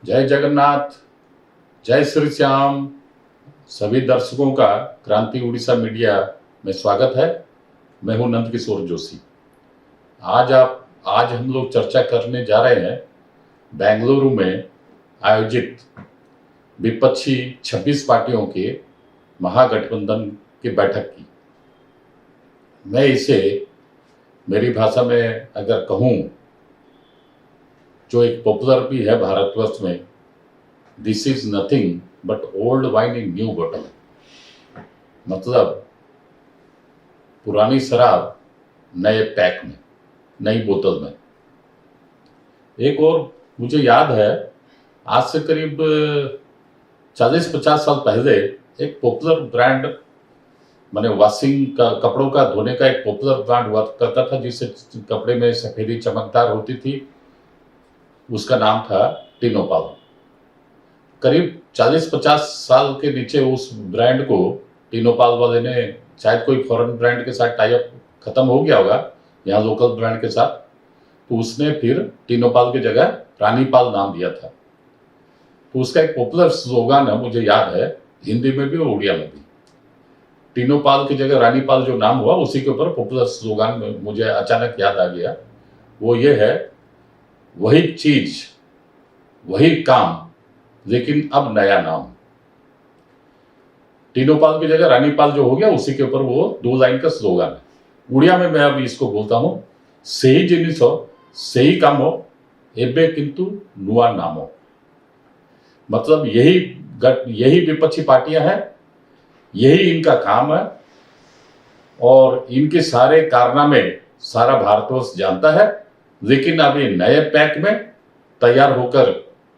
जय जगन्नाथ, जय श्री श्याम। सभी दर्शकों का क्रांति उड़ीसा मीडिया में स्वागत है। मैं हूं नंद किशोर जोशी। आज हम लोग चर्चा करने जा रहे हैं बेंगलुरु में आयोजित विपक्षी 26 पार्टियों के महागठबंधन की बैठक की। मैं इसे मेरी भाषा में अगर कहूं, जो एक पॉपुलर भी है भारतवर्ष में, this is nothing but old wine in new बोतल। मतलब पुरानी शराब नए पैक में, नई बोतल में। एक और मुझे याद है, आज से करीब 40-50 साल पहले एक पॉपुलर ब्रांड, माने वॉशिंग का, कपड़ों का धोने का एक पॉपुलर ब्रांड हुआ करता था, जिससे कपड़े में सफेदी चमकदार होती थी। उसका नाम था टिनोपाल। करीब 40-50 साल के नीचे उस ब्रांड को टिनोपाल वाले ने, शायद कोई फॉरेन ब्रांड के साथ टाई अप खत्म हो गया होगा यहाँ लोकल ब्रांड के साथ, तो उसने फिर टिनोपाल की जगह रानीपाल नाम दिया था। तो उसका एक पॉपुलर स्लोगन है, मुझे याद है, हिंदी में भी और उड़िया में भी। टिनोपाल की जगह रानीपाल जो नाम हुआ, उसी के ऊपर पॉपुलर स्लोगन मुझे अचानक याद आ गया। वो ये है, वही चीज वही काम लेकिन अब नया नाम। टिनोपाल की जगह रानीपाल जो हो गया, उसी के ऊपर वो 2 लाइन का स्लोगन है। उड़िया में मैं अभी इसको बोलता हूं, सही जिनिस हो सही काम हो एबे किंतु नुआ नाम हो। मतलब यही विपक्षी पार्टियां हैं, यही इनका काम है, और इनके सारे कारनामे सारा भारतवर्ष जानता है। लेकिन अब ये नए पैक में तैयार होकर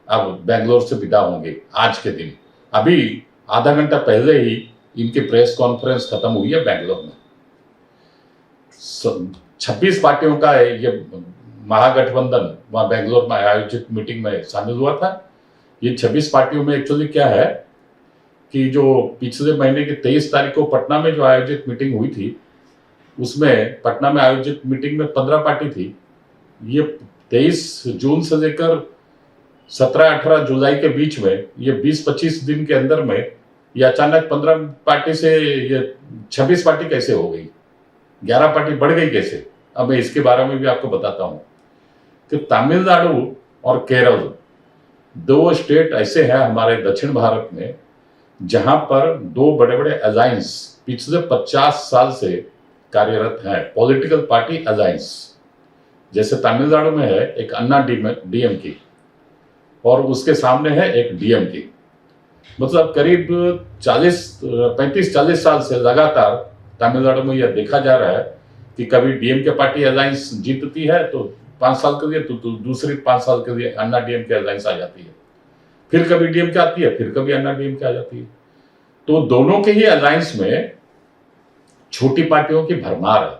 अब बेंगलोर से विदा होंगे आज के दिन। अभी आधा घंटा पहले ही इनकी प्रेस कॉन्फ्रेंस खत्म हुई है बेंगलोर में। 26 पार्टियों का ये महागठबंधन वहां बेंगलोर में आयोजित मीटिंग में शामिल हुआ था। ये 26 पार्टियों में एक्चुअली क्या है कि जो पिछले महीने की 23 तारीख को पटना में जो आयोजित मीटिंग हुई थी, उसमें पटना में आयोजित मीटिंग में 15 पार्टी थी। ये 23 जून से लेकर 17-18 जुलाई के बीच में, ये 20-25 दिन के अंदर में ये अचानक 15 पार्टी से ये 26 पार्टी कैसे हो गई, 11 पार्टी बढ़ गई कैसे? अब मैं इसके बारे में भी आपको बताता हूं कि तमिलनाडु और केरल 2 स्टेट ऐसे हैं हमारे दक्षिण भारत में, जहां पर 2 बड़े बड़े अलायंस पिछले 50 साल से कार्यरत हैं, पॉलिटिकल पार्टी अलायंस। जैसे तमिलनाडु में है एक अन्ना डीएमके और उसके सामने है एक डीएमके। मतलब करीब 35-40 साल से लगातार तमिलनाडु में यह देखा जा रहा है कि कभी डीएमके पार्टी अलायंस जीतती है तो 5 साल के लिए, तो दूसरी 5 साल के लिए अन्ना डीएमके अलायंस आ जाती है, फिर कभी डीएमके आती है, फिर कभी अन्ना डीएमके आ जाती है। तो दोनों के ही अलायंस में छोटी पार्टियों की भरमार है।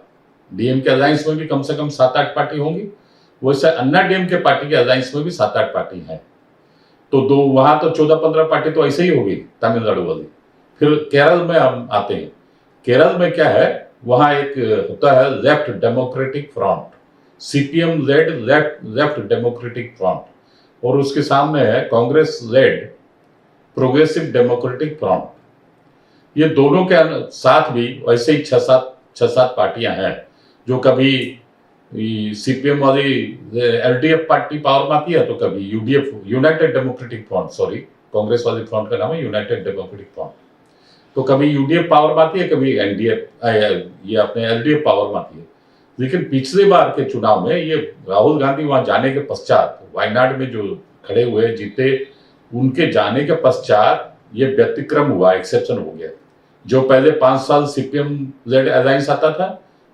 डीएमके अलायंस में भी कम से कम 7-8 पार्टी होंगी, वैसे अन्ना डीएमके पार्टी के अलायंस में भी 7-8 पार्टी हैं। तो वहां तो 14-15 पार्टी तो ऐसे ही होगी तमिलनाडु वाली। फिर केरल में हम आते हैं। केरल में क्या है, वहां एक होता है left democratic front, CPM led left democratic front, और उसके सामने है Congress led progressive democratic front. ये दोनों के साथ भी वैसे ही 6-7 पार्टियां हैं, जो कभी सीपीएम वाली एलडीएफ पार्टी पावर में आती है, तो कभी UDF, United democratic front, sorry, Congress वाली फ्रंट का नाम है यूनाइटेड डेमोक्रेटिक फ्रंट, तो कभी यूडीएफ पावर में आती है, कभी एनडीएफ, ये अपने एलडीएफ पावर में आती है। लेकिन पिछले बार के चुनाव में ये राहुल गांधी वहां जाने के पश्चात, वायनाड में जो खड़े हुए जीते, उनके जाने के पश्चात ये व्यतिक्रम हुआ, एक्सेप्शन हो गया। जो पहले 5 साल सीपीएम लेड अलायंस आता था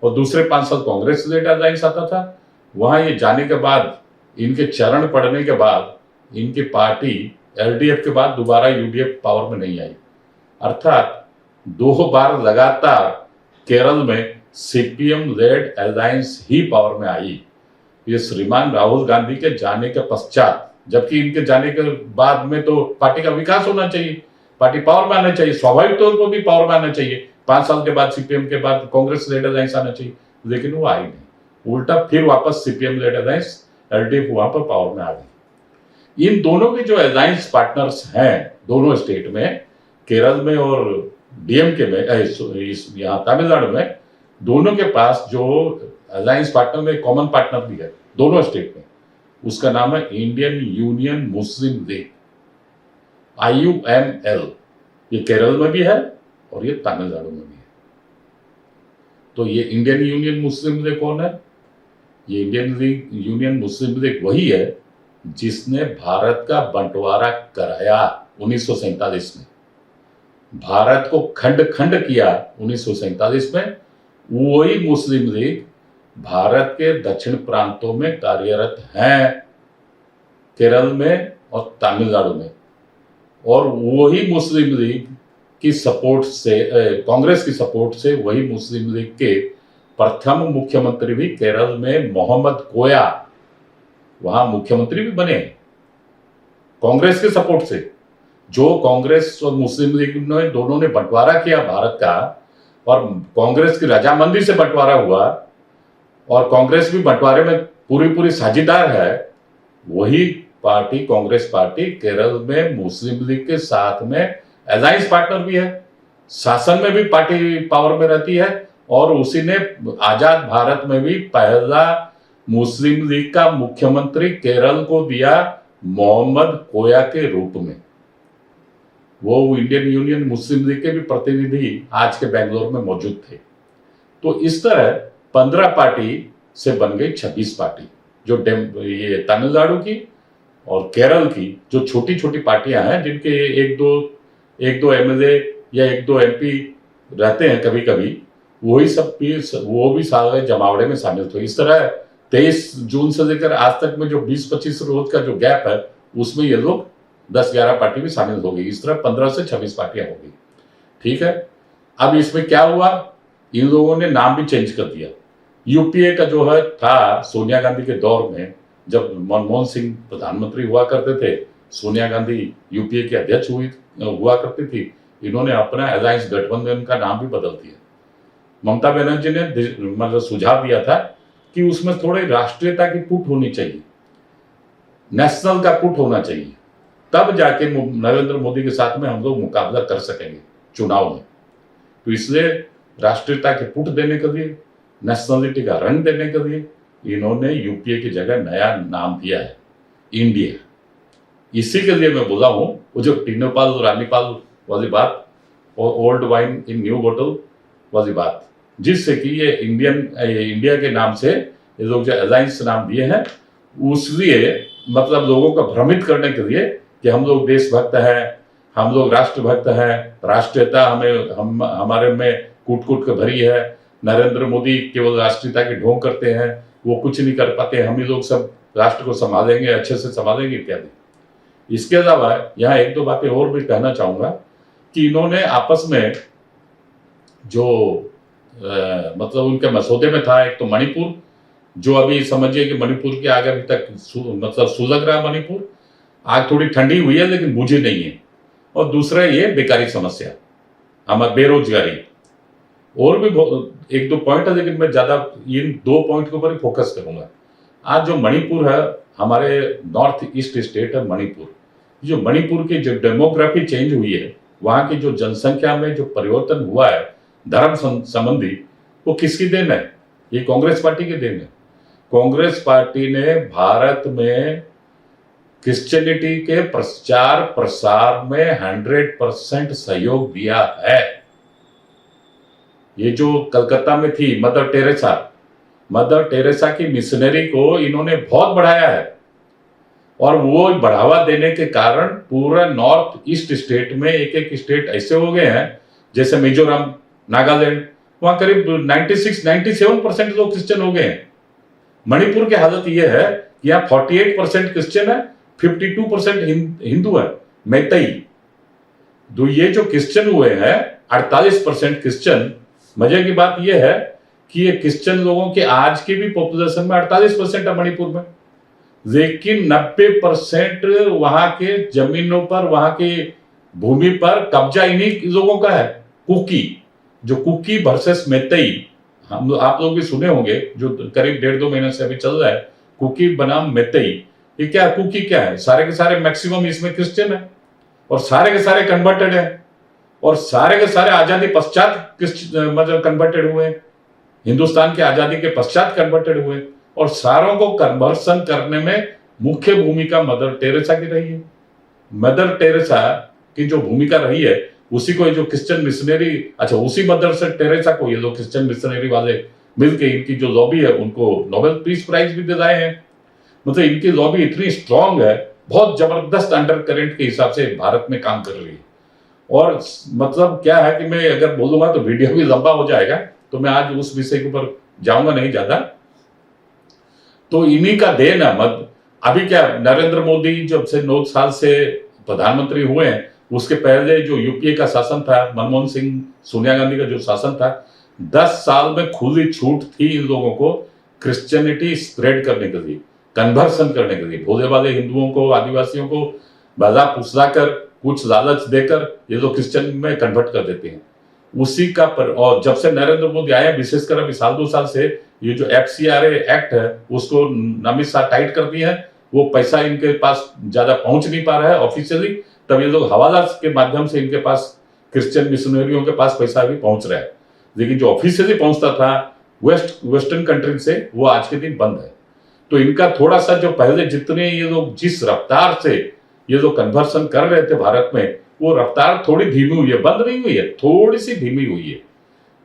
और दूसरे 5 साल कांग्रेस लेड अलायंस आता था, वहां ये जाने के बाद, इनके चरण पड़ने के बाद, इनकी पार्टी एलडीएफ के बाद दोबारा यूडीएफ पावर में नहीं आई। अर्थात 2 बार लगातार केरल में सीपीएम लेड अलायंस ही पावर में आई, ये श्रीमान राहुल गांधी के जाने के पश्चात। जबकि इनके जाने के बाद में तो पार्टी का विकास होना चाहिए, पार्टी पावर में आना चाहिए, स्वाभाविक तौर पर भी पावर में आना चाहिए। 5 साल के बाद सीपीएम के बाद कांग्रेस लेड अलायंस आना चाहिए, लेकिन वो आई नहीं। उल्टा फिर वापस सीपीएम लेड अलायंस, एलडीएफ वहां पर पावर में आ गई। इन दोनों के जो अलायंस पार्टनर्स हैं दोनों स्टेट में, केरल में और डीएमके में, यहाँ तमिलनाडु में, दोनों के पास जो अलायंस पार्टनर में कॉमन पार्टनर भी है दोनों स्टेट में, उसका नाम है इंडियन यूनियन मुस्लिम लीग, IUML। ये केरल में भी है और ये तमिलनाडु में भी है। तो ये इंडियन यूनियन मुस्लिम लीग कौन है? ये इंडियन यूनियन मुस्लिम लीग वही है जिसने भारत का बंटवारा कराया 1947 में, भारत को खंड खंड किया 1947 में। वही मुस्लिम लीग भारत के दक्षिण प्रांतों में कार्यरत हैं, केरल में और तमिलनाडु में। और वही मुस्लिम लीग की सपोर्ट से, कांग्रेस की सपोर्ट से, वही मुस्लिम लीग के प्रथम मुख्यमंत्री भी केरल में मोहम्मद कोया वहां मुख्यमंत्री भी बने कांग्रेस के सपोर्ट से। जो कांग्रेस और मुस्लिम लीग ने दोनों ने बंटवारा किया भारत का, और कांग्रेस की रजामंदी से बंटवारा हुआ, और कांग्रेस भी बंटवारे में पूरी साझेदार है, वही पार्टी, कांग्रेस पार्टी, केरल में मुस्लिम लीग के साथ में अलायंस पार्टनर भी है, शासन में भी पार्टी पावर में रहती है, और उसी ने आजाद भारत में भी पहला मुस्लिम लीग का मुख्यमंत्री केरल को दिया मोहम्मद कोया के रूप में। वो इंडियन यूनियन मुस्लिम लीग के भी प्रतिनिधि आज के बेंगलोर में मौजूद थे। तो इस तरह 15 पार्टी से बन गई 26 पार्टी, जो ये तमिलनाडु की और केरल की जो छोटी छोटी पार्टियां हैं, जिनके एक दो MLA या एक दो MP रहते हैं कभी कभी, वही सब भी, वो भी सारे जमावड़े में शामिल थे। इस तरह 23 जून से लेकर आज तक में जो 20-25 रोज का जो गैप है, उसमें ये लोग 10-11 पार्टी भी शामिल हो गई। इस तरह 15 से 26 पार्टियां हो गई। ठीक है, अब इसमें क्या हुआ, इन लोगों ने नाम भी चेंज कर दिया। UPA का जो है था सोनिया गांधी के दौर में, जब मनमोहन सिंह प्रधानमंत्री हुआ करते थे, सोनिया गांधी UPA के अध्यक्ष हुआ करती थी, इन्होंने अपना अलायंस गठबंधन का नाम भी बदल दिया। ममता बनर्जी ने मतलब सुझाव दिया था कि उसमें थोड़ी राष्ट्रीयता की पुट होनी चाहिए, नेशनल का पुट होना चाहिए, तब जाके नरेंद्र मोदी के साथ में हम लोग मुकाबला कर सकेंगे चुनाव में। तो इसलिए राष्ट्रीयता के पुट देने के लिए, नेशनलिटी का रंग देने के लिए इन्होंने UPA की जगह नया नाम दिया है, इंडिया। इसी के लिए मैं बोला हूं, वो जो टीनोपाल रानीपाल वाली बात और ओल्ड वाइन इन न्यू बोतल वाली बात, जिससे कि ये इंडिया के नाम से ये लोग जो अलायंस नाम दिए हैं, उसलिए मतलब लोगों को भ्रमित करने के लिए कि हम लोग देशभक्त हैं, हम लोग राष्ट्रभक्त हैं, राष्ट्रीयता हमारे में कूट कूट के भरी है, नरेंद्र मोदी केवल राष्ट्रीयता की ढोंग करते हैं, वो कुछ नहीं कर पाते, हम ही लोग सब राष्ट्र को संभालेंगे, अच्छे से संभालेंगे इत्यादि। इसके अलावा यहाँ एक दो बातें और भी कहना चाहूंगा कि इन्होंने आपस में जो मतलब उनके मसौदे में था, एक तो मणिपुर, जो अभी समझिए कि मणिपुर के आगे अभी तक मतलब सुलग रहा मणिपुर, आग थोड़ी ठंडी हुई है लेकिन बुझी नहीं है, और दूसरा ये बेकारी समस्या, हमारी बेरोजगारी। और भी एक दो पॉइंट है, लेकिन मैं ज्यादा इन 2 पॉइंट के ऊपर ही फोकस करूंगा। आज जो मणिपुर है, हमारे नॉर्थ ईस्ट स्टेट है मणिपुर, जो मणिपुर की जो डेमोग्राफी चेंज हुई है, वहां की जो जनसंख्या में जो परिवर्तन हुआ है धर्म संबंधी, वो किसकी देन है? ये कांग्रेस पार्टी की देन है। कांग्रेस पार्टी ने भारत में क्रिश्चियनिटी के प्रचार प्रसार में 100% सहयोग दिया है। ये जो कलकत्ता में थी मदर टेरेसा की मिशनरी को इन्होंने बहुत बढ़ाया है, और वो बढ़ावा देने के कारण पूरा नॉर्थ ईस्ट स्टेट में एक एक स्टेट ऐसे हो गए हैं, जैसे मिजोरम, नागालैंड, वहां करीब 96-97% लोग क्रिश्चियन हो गए हैं। मणिपुर की हालत यह है कि यहाँ 48% क्रिश्चियन है, 52% हिंदू है, मैतई। तो ये जो क्रिश्चियन हुए हैं 48% क्रिश्चियन, मजे की बात यह है कि ये क्रिश्चियन लोगों की आज की भी पॉपुलेशन में 48% है मणिपुर में, लेकिन 90% वहां के जमीनों पर, वहां की भूमि पर कब्जा इन्हीं लोगों का है। कुकी वर्सेस मैतई, आप लोग भी सुने होंगे, जो करीब 1.5-2 महीने से अभी चल रहा है, कुकी बनाम मैतई, कि क्या कुकी क्या है, सारे के सारे मैक्सिमम इसमें क्रिश्चियन है और सारे के सारे कन्वर्टेड है और सारे के सारे आजादी पश्चात मतलब कन्वर्टेड हुए, हिंदुस्तान की आजादी के पश्चात कन्वर्टेड हुए और सारों को कन्वर्सन करने में मुख्य भूमिका मदर टेरेसा की रही है। मदर टेरेसा की जो भूमिका रही है उसी को जो क्रिश्चियन मिशनरी, अच्छा उसी मदर से टेरेसा को ये लोग क्रिश्चियन मिशनरी वाले मिलके इनकी जो लॉबी है उनको नोबेल पीस प्राइज भी दिलाए हैं। मतलब इनकी लॉबी इतनी स्ट्रांग है, बहुत जबरदस्त अंडर करंट के हिसाब से भारत में काम कर रही है। और मतलब क्या है कि मैं अगर बोलूंगा तो वीडियो भी लंबा हो जाएगा, तो मैं आज उस विषय के ऊपर जाऊंगा नहीं ज्यादा। तो इन्हीं का देन है। अभी क्या नरेंद्र मोदी जब से 9 साल से प्रधानमंत्री हुए हैं, उसके पहले जो यूपीए का शासन था, मनमोहन सिंह सोनिया गांधी का जो शासन था, 10 साल में खुली छूट थी इन लोगों को क्रिश्चियनिटी स्प्रेड करने के लिए, कन्वर्सन करने के लिए। भोले वाले हिंदुओं को, आदिवासियों को बाजा फुसला कर, कुछ लालच देकर ये लोग क्रिश्चियन में कन्वर्ट कर देते हैं। उसी का और जब से नरेंद्र मोदी आए, विशेषकर अभी साल 2 साल से ये जो FCRA एक्ट है उसको नामी सा टाइट कर दिया है। वो पैसा इनके पास ज्यादा पहुंच नहीं पा रहा है ऑफिशियली, तब ये लोग हवाला के माध्यम से इनके पास क्रिश्चियन मिशनरियों के पास पैसा भी पहुंच रहा है, लेकिन जो ऑफिशियली पहुंचता था वेस्टर्न कंट्री से वो आज के दिन बंद है। तो इनका थोड़ा सा जो पहले जितने ये लोग जिस रफ्तार से ये लोग कन्वर्सन कर रहे थे भारत में, वो रफ्तार थोड़ी धीमी हुई है, बंद नहीं हुई है, थोड़ी सी धीमी हुई है।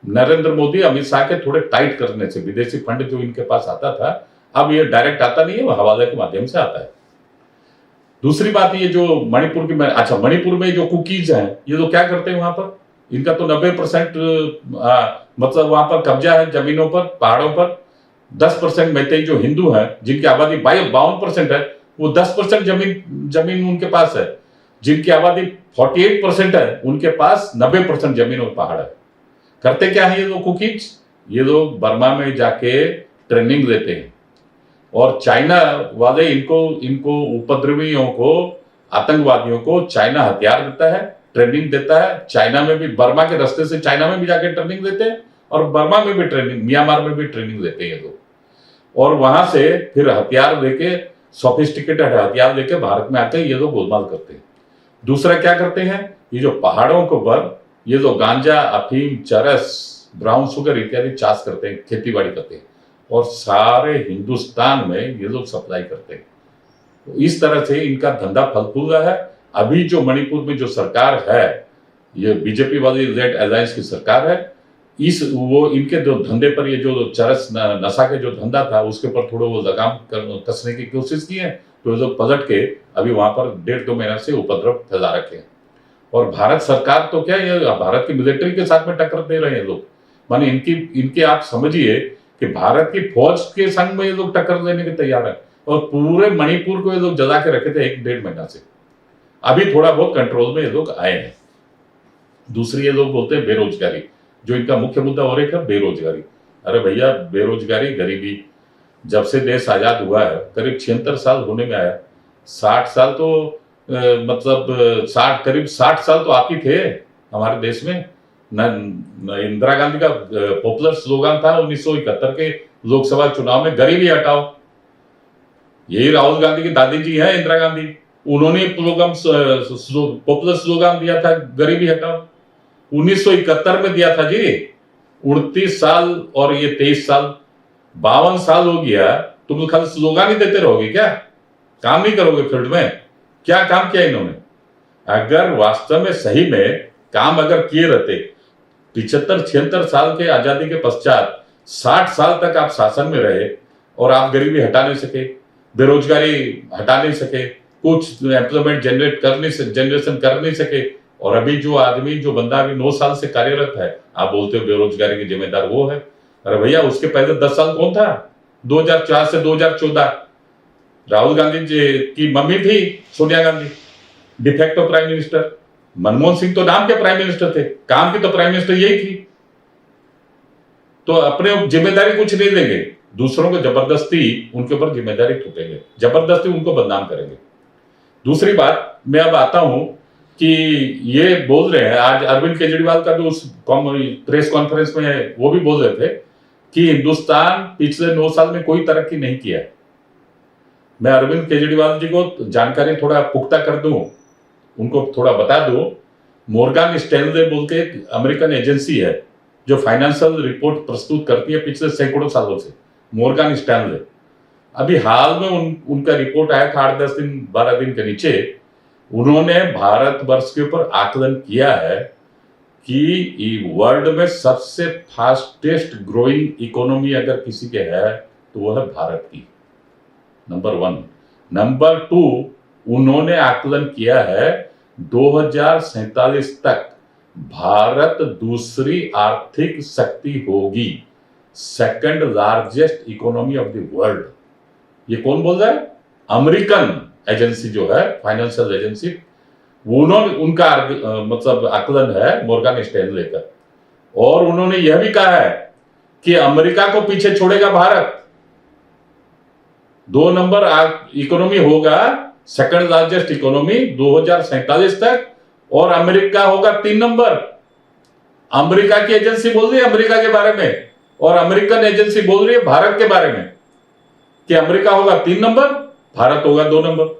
नरेंद्र मोदी अमित शाह के थोड़े टाइट करने से विदेशी फंड जो इनके पास आता था, अब ये डायरेक्ट आता नहीं है, वो हवाले के माध्यम से आता है। दूसरी बात ये जो मणिपुर की, अच्छा मणिपुर में जो कुकीज हैं ये लोग क्या करते हैं वहां पर, इनका तो 90% मतलब वहां पर कब्जा है जमीनों पर, पहाड़ों पर। 10% मैतेई जो हिंदू हैं जिनकी आबादी 52% है, वो 10% जमीन उनके पास है। जिनकी आबादी 48% है उनके पास 90% जमीन और पहाड़ है। करते क्या है ये लोग कुकीज, ये लोग बर्मा में जाके ट्रेनिंग लेते हैं और चाइना वाले इनको उपद्रवियों को, आतंकवादियों को चाइना हथियार देता है, ट्रेनिंग देता है। चाइना में भी, बर्मा के रास्ते से चाइना में भी जाके ट्रेनिंग देते हैं और बर्मा में भी ट्रेनिंग, म्यांमार में भी ट्रेनिंग देते हैं ये लोग। और वहां से फिर हथियार लेके, सोफिस्टिकेटेड हथियार लेके भारत में आके ये लोग गोलमाल करते हैं। दूसरा क्या करते हैं, ये जो पहाड़ों के ऊपर ये लोग गांजा, अफीम, चरस, ब्राउन शुगर इत्यादि चाष करते हैं, खेती बाड़ी करते हैं और सारे हिंदुस्तान में ये लोग सप्लाई करते हैं। तो इस तरह से इनका धंधा फल फूल रहा है। अभी जो मणिपुर में जो सरकार है, ये बीजेपी वाली रेड अलायंस की सरकार है, वो इनके जो धंधे पर, ये जो चरस नशा के जो धंधा था उसके ऊपर थोड़ा वो लगाम कसने की कोशिश की है। तो ये लोग पलट के अभी वहां पर 1.5-2 महीना से उपद्रव फैला रखे हैं। और भारत सरकार तो क्या, ये भारत की मिलिट्री के साथ में टक्कर दे रहे हैं लोग। माने इनके आप समझिए कि भारत की फौज के संग में ये लोग टक्कर देने के तैयार है। और पूरे मणिपुर को ये लोग जला के रखे थे 1-1.5 महीना से। अभी थोड़ा बहुत कंट्रोल में ये लोग आए हैं। दूसरी ये लोग बोलते हैं बेरोजगारी, जो इनका मुख्य मुद्दा हो रहा है बेरोजगारी। अरे भैया, बेरोजगारी, गरीबी, जब से देश आजाद हुआ है करीब 76 साल होने में आया। 60 साल तो करीब 60 साल तो आप ही थे हमारे देश में। इंदिरा गांधी का पॉपुलर स्लोगन था 1971 के लोकसभा चुनाव में, गरीबी हटाओ। यही राहुल गांधी की दादी जी है इंदिरा गांधी, उन्होंने पॉपुलर स्लोगन दिया था गरीबी हटाओ। 1971 में दिया था जी। 29 साल और ये 23 साल, 52 साल हो गया। तुम खाली स्लोगन ही देते रहोगे क्या? काम नहीं करोगे फील्ड में? क्या काम किया इन्होंने? अगर वास्तव में सही में काम अगर किए रहते, 75-76 साल के आजादी के पश्चात 60 साल तक आप शासन में रहे और आप गरीबी हटा नहीं सके, बेरोजगारी हटा नहीं सके, कुछ एम्प्लॉयमेंट जनरेशन कर नहीं सके। और अभी जो बंदा अभी 9 साल से कार्यरत है, आप बोलते हो बेरोजगारी की जिम्मेदार वो है। अरे भैया, उसके पहले 10 साल कौन था? 2004 से 2014 राहुल गांधी जी की मम्मी थी Sonia Gandhi, de facto prime minister. Manmohan Singh तो नाम के प्राइम मिनिस्टर थे, काम की तो प्राइम मिनिस्टर यही थी। तो अपने जिम्मेदारी कुछ नहीं लेंगे, दूसरों को जबरदस्ती उनके ऊपर जिम्मेदारी थोपेंगे, जबरदस्ती उनको बदनाम करेंगे। दूसरी बात मैं अब आता हूं कि ये बोल रहे हैं, आज अरविंद केजरीवाल का जो उस प्रेस कॉन्फ्रेंस में वो भी बोल रहे थे कि हिंदुस्तान पिछले 9 साल में कोई तरक्की नहीं किया है। मैं अरविंद केजरीवाल जी को जानकारी थोड़ा पुख्ता कर दूं, उनको थोड़ा बता दूं। मॉर्गन स्टैनले बोल के एक अमेरिकन एजेंसी है जो फाइनेंशियल रिपोर्ट प्रस्तुत करती है पिछले सैकड़ों सालों से, मॉर्गन स्टैनले। अभी हाल में उनका रिपोर्ट आया था 8-10 दिन 12 दिन के नीचे। उन्होंने भारतवर्ष के ऊपर आकलन किया है कि वर्ल्ड में सबसे फास्टेस्ट ग्रोइंग इकोनॉमी अगर किसी के है तो वो है भारत की, नंबर 1। नंबर 2, उन्होंने आकलन किया है 2047 तक भारत दूसरी आर्थिक शक्ति होगी, second largest economy of the world. ये कौन बोल रहा है? अमेरिकन एजेंसी जो है, फाइनेंशियल एजेंसी, उन्होंने उनका मतलब आकलन है मॉर्गन स्टैनले का। और उन्होंने यह भी कहा है कि अमेरिका को पीछे छोड़ेगा भारत, 2 नंबर इकोनॉमी होगा, सेकंड लार्जेस्ट इकोनॉमी 2047 तक, और अमेरिका होगा 3 नंबर। अमेरिका की एजेंसी बोल रही है अमेरिका के बारे में, और अमेरिकन एजेंसी बोल रही है भारत के बारे में कि अमेरिका होगा 3 नंबर, भारत होगा 2 नंबर।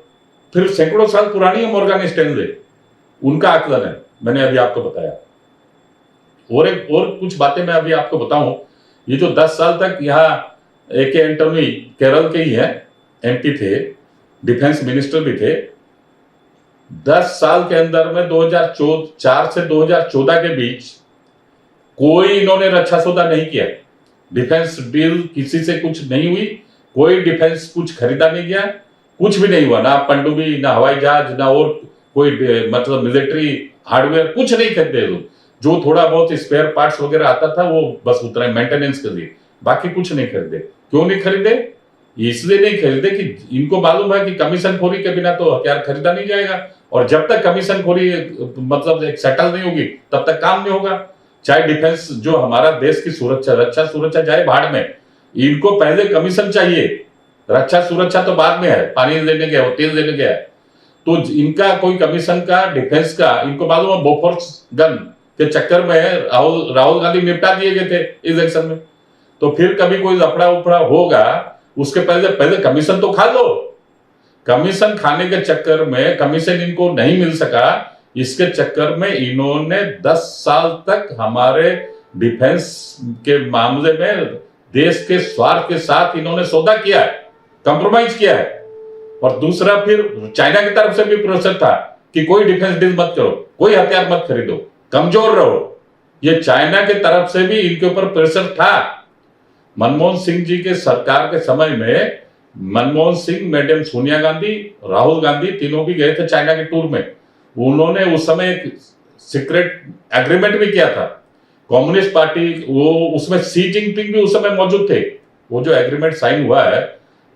फिर सैकड़ों साल पुरानी है मॉर्गन स्टैनले, उनका आकलन है, मैंने अभी आपको बताया। और कुछ बातें मैं अभी आपको बताऊं। ये जो 10 साल तक यहाँ ए.के. एंटोनी केरल के ही है, एमपी थे, डिफेंस मिनिस्टर भी थे। 10 साल के अंदर में 2004 से 2014 के बीच कोई इन्होंने रक्षा सौदा नहीं किया, डिफेंस डील किसी से कुछ नहीं हुई, कोई डिफेंस कुछ खरीदा नहीं गया, कुछ भी नहीं हुआ, ना पनडुब्बी, ना हवाई जहाज, ना और कोई मतलब मिलिट्री हार्डवेयर, कुछ नहीं खरीदे लोग। जो थोड़ा बहुत स्पेयर पार्ट्स वगैरह आता था वो बस उतना मेंटेनेंस के लिए, बाकी कुछ नहीं खरीदे। क्यों नहीं खरीदे? इसलिए नहीं खरीदे कि इनको मालूम है कि कमीशन खोरी के बिना तो हथियार खरीदा नहीं जाएगा, और जब तक कमीशन खोरी मतलब एक सेटल नहीं होगी तब तक काम नहीं होगा। चाहे डिफेंस जो हमारा देश की सुरक्षा, रक्षा सुरक्षा जाए भाड़ में, इनको पहले कमीशन चाहिए, रक्षा सुरक्षा तो बाद में है, पानी लेने गया, तेल लेने गया, तो इनका कोई कमीशन का, डिफेंस का, इनको मालूम है बोफोर्स गन के चक्कर में राहुल गांधी निपटा दिए गए थे इलेक्शन में। तो फिर कभी कोई लफड़ा उफड़ा होगा, उसके पहले कमीशन तो खा लो। कमीशन खाने के चक्कर में, कमीशन इनको नहीं मिल सका, इसके चक्कर में इन्होंने 10 साल तक हमारे डिफेंस के मामले में देश के स्वार्थ के साथ इन्होंने सौदा किया है, कंप्रोमाइज किया है। और दूसरा, फिर चाइना की तरफ से भी प्रेशर था कि कोई डिफेंस डील मत करो, कोई हथियार मत खरीदो, कमजोर रहो। ये चाइना की तरफ से भी इनके ऊपर प्रेशर था। मनमोहन सिंह जी के सरकार के समय में मनमोहन सिंह, मैडम सोनिया गांधी, राहुल गांधी तीनों भी गए थे चाइना के टूर में। उन्होंने उस समय एक सीक्रेट एग्रीमेंट भी किया था कम्युनिस्ट पार्टी, वो उसमें शी जिनपिंग भी उस समय मौजूद थे। वो जो एग्रीमेंट साइन हुआ है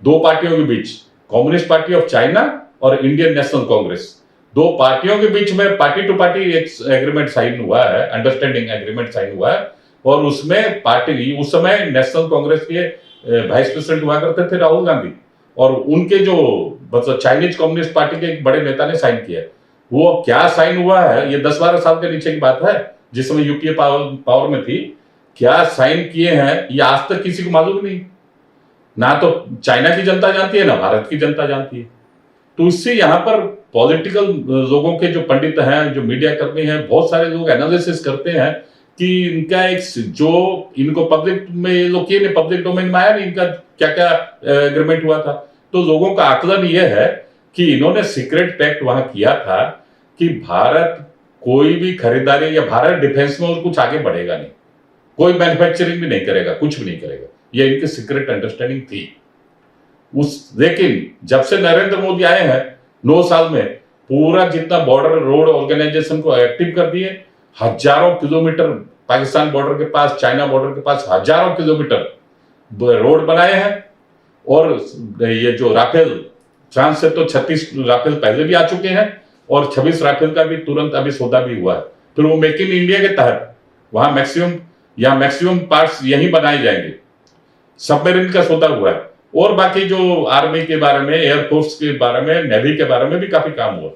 2 पार्टियों के बीच, कम्युनिस्ट पार्टी ऑफ चाइना और इंडियन नेशनल कांग्रेस, 2 पार्टियों के बीच में पार्टी टू पार्टी एक एग्रीमेंट साइन हुआ है, अंडरस्टैंडिंग एग्रीमेंट साइन हुआ है। और उसमें पार्टी, उस समय नेशनल कांग्रेस के वाइस प्रेसिडेंट हुआ करते थे राहुल गांधी, और उनके जो मतलब चाइनीज कम्युनिस्ट पार्टी के एक बड़े नेता ने साइन किया। वो क्या साइन हुआ है, ये 10-12 साल के नीचे की बात है, जिस समय यूपीए पावर में थी। क्या साइन किए हैं ये आज तक किसी को मालूम नहीं, ना तो चाइना की जनता जानती है, ना भारत की जनता जानती है। तो इससे यहाँ पर पॉलिटिकल लोगों के जो पंडित हैं, जो मीडिया कर्मी हैं, बहुत सारे लोग एनालिसिस करते हैं कि इनका एक जो इनको पब्लिक में ये लोग किए नहीं, पब्लिक डोमेन में आया नहीं इनका क्या क्या एग्रीमेंट हुआ था। तो लोगों का आकलन ये है कि इन्होंने सीक्रेट पैक्ट वहां किया था कि भारत कोई भी खरीदारी, या भारत डिफेंस में और कुछ आगे बढ़ेगा नहीं, कोई मैन्युफैक्चरिंग भी नहीं करेगा, कुछ भी नहीं करेगा, ये इनकी सीक्रेट अंडरस्टैंडिंग थी। लेकिन जब से नरेंद्र मोदी आए हैं 9 साल में, पूरा जितना बॉर्डर रोड ऑर्गेनाइजेशन को एक्टिव कर दिए, हजारों किलोमीटर पाकिस्तान बॉर्डर के पास, चाइना बॉर्डर के पास हजारों किलोमीटर रोड बनाए हैं। और ये जो राफेल, फ्रांस से तो 36 राफेल पहले भी आ चुके हैं, और 26 राफेल का भी तुरंत अभी सौदा भी हुआ है। फिर वो मेक इन इंडिया के तहत वहां मैक्सिमम पार्ट्स यही बनाए जाएंगे। सबमरीन का सौदा हुआ है, और बाकी जो आर्मी के बारे में, एयरफोर्स के बारे में, नेवी के बारे में भी काफी काम हुआ।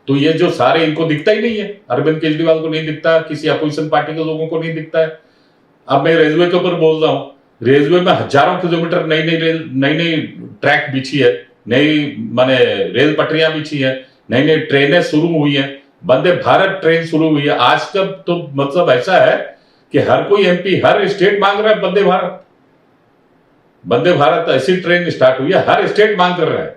तो ये जो सारे, इनको दिखता ही नहीं है, अरविंद केजरीवाल को नहीं दिखता, किसी अपोजिशन पार्टी के लोगों को नहीं दिखता है। अब मैं रेलवे के ऊपर बोल रहा हूं, रेलवे में हजारों किलोमीटर नई नई रेल, नई नई ट्रैक बिछी है, नई माने रेल पटरियां बिछी है, नई नई ट्रेनें शुरू हुई हैं, वंदे भारत ट्रेन शुरू हुई है। आज का तो मतलब ऐसा है कि हर कोई एमपी, हर स्टेट मांग रहा है वंदे भारत। वंदे भारत ऐसी ट्रेन स्टार्ट हुई है, हर स्टेट मांग कर रहा है,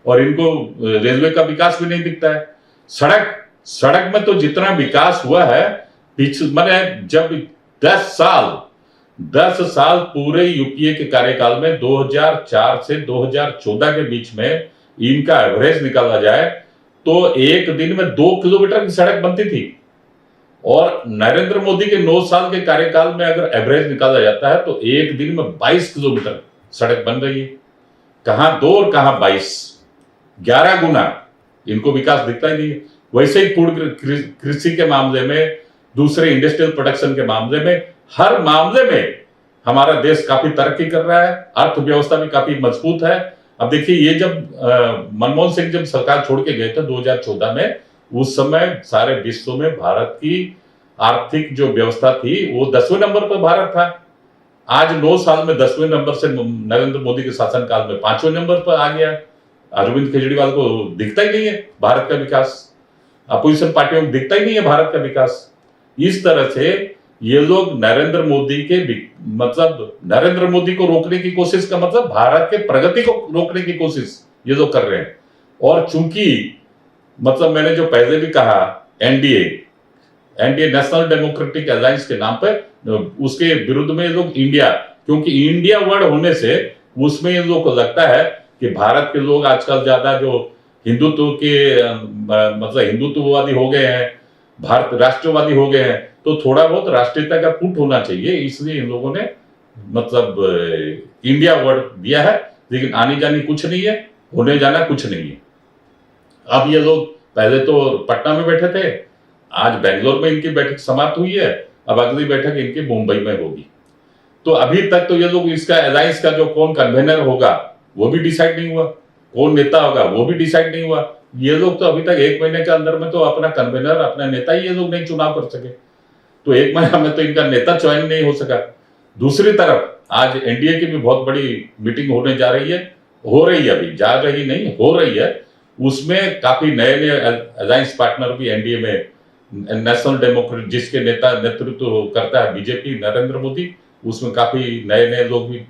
और इनको रेलवे का विकास भी नहीं दिखता है। सड़क में तो जितना विकास हुआ है मैंने जब 10 साल पूरे यूपीए के कार्यकाल में 2004 से 2014 के बीच में इनका एवरेज निकाला जाए तो एक दिन में 2 किलोमीटर की सड़क बनती थी, और नरेंद्र मोदी के 9 साल के कार्यकाल में अगर एवरेज निकाला जाता है तो एक दिन में 22 किलोमीटर सड़क बन रही है। कहां 2 और कहां 22, 11 गुना इनको विकास दिखता ही नहीं है। वैसे ही फूड कृषि के मामले में, दूसरे इंडस्ट्रियल प्रोडक्शन के मामले में, हर मामले में हमारा देश काफी तरक्की कर रहा है, अर्थव्यवस्था भी काफी मजबूत है। अब देखिए, ये जब मनमोहन सिंह जब सरकार छोड़ के गए थे 2014 में, उस समय सारे विश्व में भारत की आर्थिक जो व्यवस्था थी वो 10वें नंबर पर भारत था। आज 9 साल में 10वें नंबर से नरेंद्र मोदी के शासनकाल में 5वें नंबर पर आ गया। अरविंद केजरीवाल को दिखता ही नहीं है भारत का विकास, अपोजिशन पार्टियों को दिखता ही नहीं है भारत का विकास। इस तरह से ये लोग नरेंद्र मोदी के मतलब नरेंद्र मोदी को रोकने की कोशिश का मतलब भारत के प्रगति को रोकने की कोशिश ये लोग कर रहे हैं। और चूंकि मतलब मैंने जो पहले भी कहा, एनडीए नेशनल डेमोक्रेटिक अलायंस के नाम पर, उसके विरुद्ध में ये लोग इंडिया, क्योंकि इंडिया वर्ड होने से उसमें इन लोगों को लगता है कि भारत के लोग आजकल ज्यादा जो हिंदुत्व के मतलब हिंदुत्ववादी हो गए हैं, भारत राष्ट्रवादी हो गए हैं, तो थोड़ा बहुत राष्ट्रीयता का पुट होना चाहिए, इसलिए इन लोगों ने मतलब इंडिया वर्ड दिया है। लेकिन आनी जानी कुछ नहीं है, होने जाना कुछ नहीं है। अब ये लोग पहले तो पटना में बैठे थे, आज बेंगलोर में इनकी बैठक समाप्त हुई है, अब अगली बैठक इनकी मुंबई में होगी। तो अभी तक तो ये लोग इसका अलायंस का जो कौन कन्वेनर होगा वो भी डिसाइड नहीं हुआ, कौन नेता होगा वो भी डिसाइड नहीं हुआ। ये लोग तो अभी तक 1 महीने के अंदर में तो अपना कन्वेनर, अपना नेता ही ये लोग नहीं चुनाव कर सके, तो 1 महीना में तो इनका नेता चयन नहीं हो सका। दूसरी तरफ आज एनडीए की भी बहुत बड़ी मीटिंग होने जा रही है, हो रही है, अभी जा रही नहीं, हो रही है। उसमें काफी नए नए अलायंस पार्टनर भी एनडीए में, नेशनल डेमोक्रेट जिसके नेता नेतृत्व करता है बीजेपी, नरेंद्र मोदी, उसमें काफी नए नए लोग भी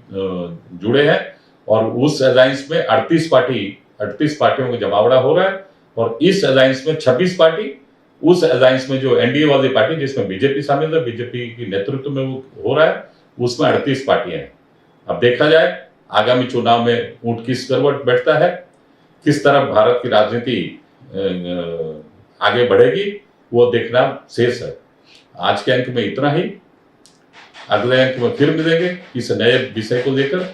जुड़े हैं। और उस अलायंस में 38 पार्टियों का जमावड़ा हो रहा है, और इस अलायंस में 26 पार्टी, उस अलायंस में जो एनडीए वाली पार्टी जिसमें बीजेपी शामिल है, बीजेपी की नेतृत्व में वो हो रहा है, उसमें 38 पार्टियां हैं। अब देखा जाए आगामी चुनाव में ऊंट किस करवट बैठता है, किस तरह भारत की राजनीति आगे बढ़ेगी, वो देखना शेष है। आज के अंक में इतना ही, अगले अंक में फिर मिलेंगे किसी नए विषय को लेकर।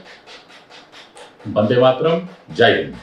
वंदे मातरम, जय हिंद।